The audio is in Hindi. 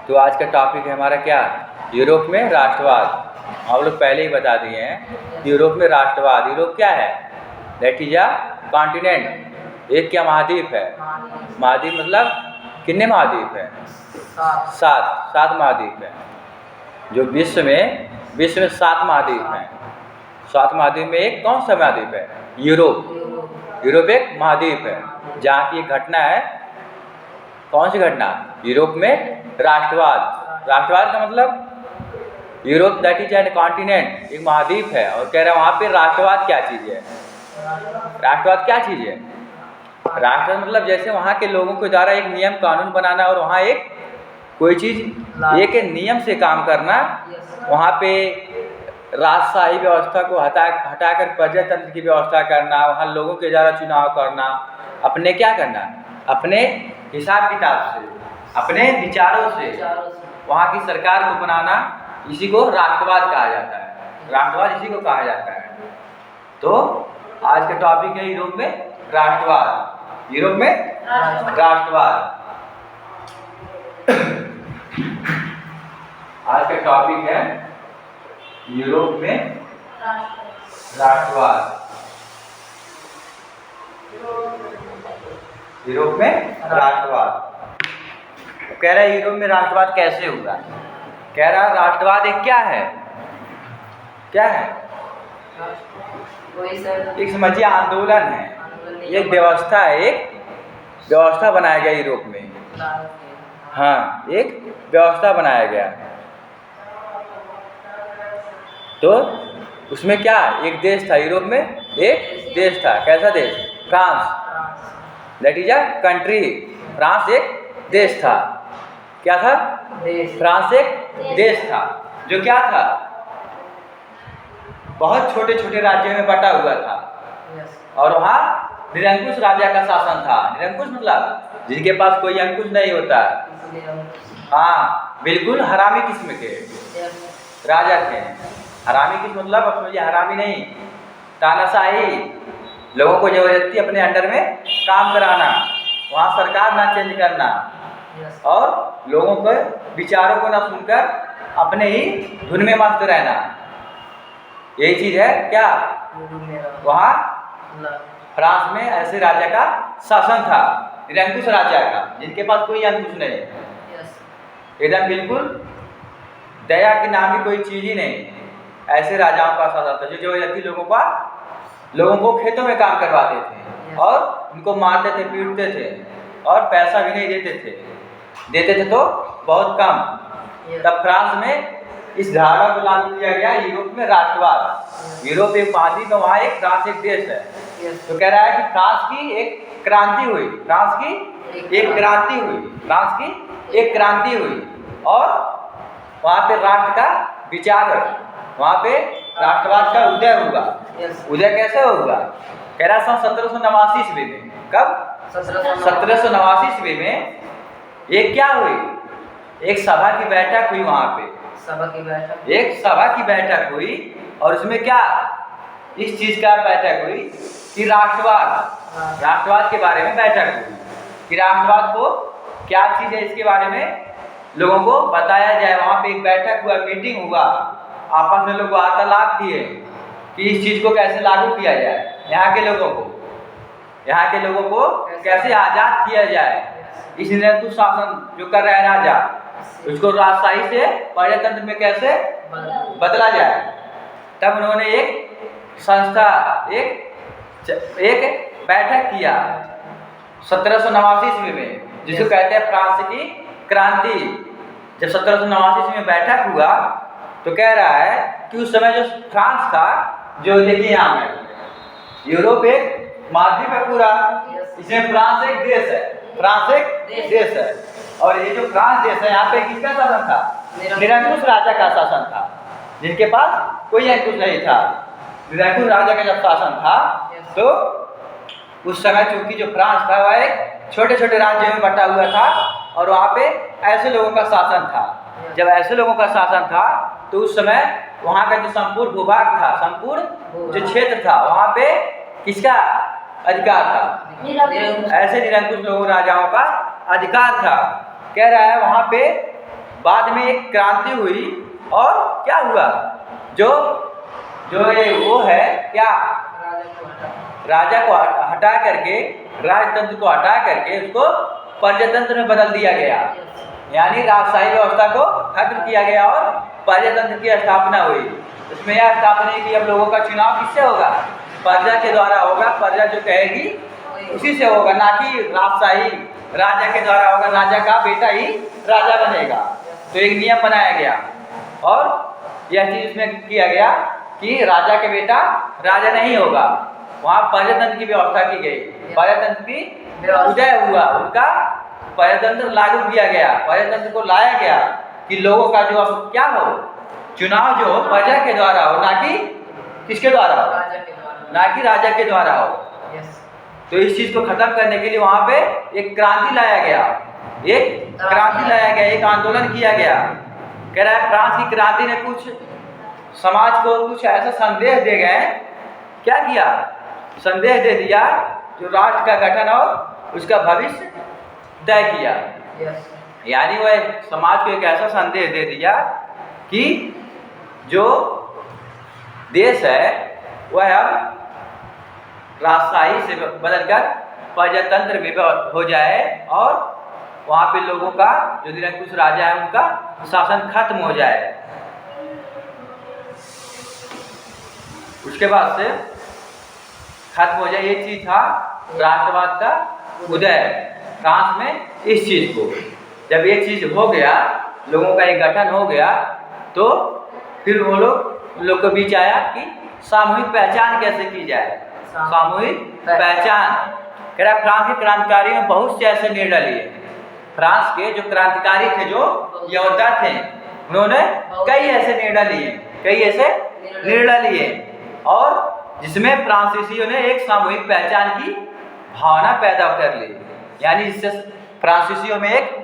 तो आज का टॉपिक है हमारा क्या, यूरोप में राष्ट्रवाद। हम लोग पहले ही बता दिए हैं यूरोप में राष्ट्रवाद। यूरोप क्या है? That is a continent. एक क्या महाद्वीप है? महाद्वीप मतलब कितने महाद्वीप है? सात महाद्वीप है। जो विश्व में 7 महाद्वीप हैं। 7 महाद्वीप में एक कौन सा महाद्वीप है? यूरोप। यूरोप एक महाद्वीप है जहाँ की एक घटना है। कौन सी घटना? यूरोप में राष्ट्रवाद। राष्ट्रवाद का मतलब Europe that is an continent, एक महाद्वीप है। और कह रहा है वहाँ पे राष्ट्रवाद क्या चीज़ है? राष्ट्रवाद क्या चीज़ है? राष्ट्रवाद मतलब जैसे वहाँ के लोगों के द्वारा एक नियम कानून बनाना और वहाँ एक कोई चीज़ एक नियम से काम करना, वहाँ पे राजशाही व्यवस्था को हटाकर प्रजातंत्र की व्यवस्था करना, वहाँ लोगों के द्वारा चुनाव करना, अपने क्या करना, अपने हिसाब किताब से, अपने विचारों से वहाँ की सरकार को बनाना, इसी को राष्ट्रवाद कहा जाता है। राष्ट्रवाद इसी को कहा जाता है। तो आज का टॉपिक है यूरोप में राष्ट्रवाद। यूरोप में राष्ट्रवाद आज का टॉपिक है यूरोप में राष्ट्रवाद। यूरोप में राष्ट्रवाद कह रहा है यूरोप में राष्ट्रवाद कैसे हुआ? कह रहा राष्ट्रवाद एक क्या है? क्या है? एक समझिए आंदोलन है, एक व्यवस्था है, एक व्यवस्था बनाया गया यूरोप में। हाँ, एक व्यवस्था बनाया गया। तो उसमें क्या, एक देश था यूरोप में, एक देश था। कैसा देश? France. That is a country. France एक देश था। क्या था? फ्रांस एक देश था जो क्या था, बहुत छोटे छोटे राज्यों में बटा हुआ था। और वहाँ निरंकुश राजा का शासन था। निरंकुश मतलब जिनके पास कोई अंकुश नहीं होता। हाँ, बिल्कुल हरामी किस्म के राजा थे। हरामी किस्म मतलब अब समझिए हरामी नहीं, तानाशाही, लोगों को जबरदस्ती अपने अंडर में काम कराना, वहाँ सरकार ना चेंज करना और लोगों के विचारों को ना सुनकर अपने ही धुन में मस्त रहना। यही चीज़ है क्या वहाँ फ्रांस में? ऐसे राजा का शासन था, निरंकुश राजा का, जिनके पास कोई अंकुश नहीं, एकदम बिल्कुल दया के नाम की कोई चीज़ ही नहीं। ऐसे राजाओं का शासन था जो जबरदस्ती लोगों को खेतों में काम करवाते थे और उनको मारते थे, पीटते थे और पैसा भी नहीं देते थे तो बहुत कम। तब फ्रांस में इस धारणा को लागू किया गया यूरोप में राष्ट्रवाद। यूरोप एक महाद्वीप है, वहाँ एक फ्रांस एक देश है। तो कह रहा है कि फ्रांस की एक क्रांति हुई, फ्रांस की एक क्रांति हुई, फ्रांस की एक क्रांति हुई और वहाँ पे राष्ट्र का विचार, वहाँ पे राष्ट्रवाद का उदय होगा। उदय कैसे होगा? कह रहा सन 1789 ईस्वी में। कब? 1789 ईस्वी में एक क्या हुई, एक सभा की बैठक हुई। वहाँ पे एक सभा की बैठक हुई और उसमें क्या, इस चीज का बैठक हुई कि राष्ट्रवाद के बारे में बैठक हुई कि राष्ट्रवाद को क्या चीज है, इसके बारे में लोगों को बताया जाए। वहाँ पे एक बैठक हुआ, मीटिंग हुआ, आपस में लोग वार्तालाप किए कि इस चीज को कैसे लागू किया जाए, यहाँ के लोगों को कैसे आजाद किया जाए। इस निरंकुश शासन जो कर रहा है राजा, उसको राजशाही से प्रजातंत्र में कैसे बदला जाए। तब उन्होंने एक संस्था, एक बैठक किया 1789 ईस्वी में, जिसको कहते हैं फ्रांस की क्रांति। जब 1789 ईस्वी में बैठक हुआ तो कह रहा है कि उस समय जो फ्रांस था, जो देखिए यहाँ में यूरोप एक महाद्वीप है पूरा, इसमें फ्रांस एक देश है। फ्रांस एक देश है और ये जो फ्रांस देश है, यहाँ पे किसका शासन था? निरंकुश राजा का शासन था, जिनके पास कोई अंकुश नहीं था। निरंकुश राजा का जब शासन था तो उस समय चूंकि जो फ्रांस था वह एक छोटे छोटे राज्यों में बटा हुआ था और वहाँ पे ऐसे लोगों का शासन था। जब ऐसे लोगों का शासन था तो उस समय वहाँ का जो संपूर्ण भूभाग था, संपूर्ण जो क्षेत्र था, वहाँ पे किसका अधिकार था? ऐसे निरंकुश लोगों राजाओं का अधिकार था। कह रहा है वहाँ पे बाद में एक क्रांति हुई और क्या हुआ, जो ये वो है क्या, राजा को हटा करके, राजतंत्र को हटा करके उसको प्रजातंत्र में बदल दिया गया। यानी राजशाही व्यवस्था को खत्म किया गया और प्रजातंत्र की स्थापना हुई। इसमें यह स्थापना की अब लोगों का चुनाव किससे होगा, प्रजा के द्वारा होगा। प्रजा जो कहेगी उसी से होगा, ना कि राजशाही राजा के द्वारा होगा। राजा का बेटा ही राजा बनेगा। तो एक नियम बनाया गया और यह चीज इसमें किया गया कि राजा के बेटा राजा नहीं होगा। वहाँ प्रजातंत्र की व्यवस्था की गई, प्रजातंत्र की उदय हुआ, उनका प्रजातंत्र लागू किया गया, प्रजातंत्र को लाया गया कि लोगों का जो अब क्या हो, चुनाव जो हो प्रजा के द्वारा हो, ना कि किसके द्वारा हो, ना कि राजा के द्वारा हो। तो इस चीज को खत्म करने के लिए वहां पे एक क्रांति लाया गया, एक क्रांति लाया गया, एक आंदोलन किया गया। कह रहा है फ्रांस की क्रांति ने कुछ समाज को कुछ ऐसा संदेश दे गए, क्या किया, संदेश दे दिया जो राष्ट्र का गठन और उसका भविष्य तय किया। यानी वह समाज को एक ऐसा संदेश दे दिया कि जो देश है वह अब राजशाही से बदलकर प्रजातंत्र में हो जाए और वहाँ पे लोगों का जो निरंकुश राजा है उनका शासन खत्म हो जाए। उसके बाद से खत्म हो जाए, ये चीज था राष्ट्रवाद का उदय फ्रांस में। इस चीज को जब ये चीज हो गया, लोगों का एक गठन हो गया, तो फिर वो लोग के बीच आया कि सामूहिक पहचान कैसे की जाए, सामूहिक पहचान। कह रहा फ्रांस के क्रांतिकारियों ने बहुत से ऐसे निर्णय लिए। फ्रांस के जो क्रांतिकारी थे, जो योद्धा थे, उन्होंने कई ऐसे निर्णय लिए और जिसमें फ्रांसीसियों ने एक सामूहिक पहचान की भावना पैदा कर ली। यानी इससे फ्रांसीसियों में एक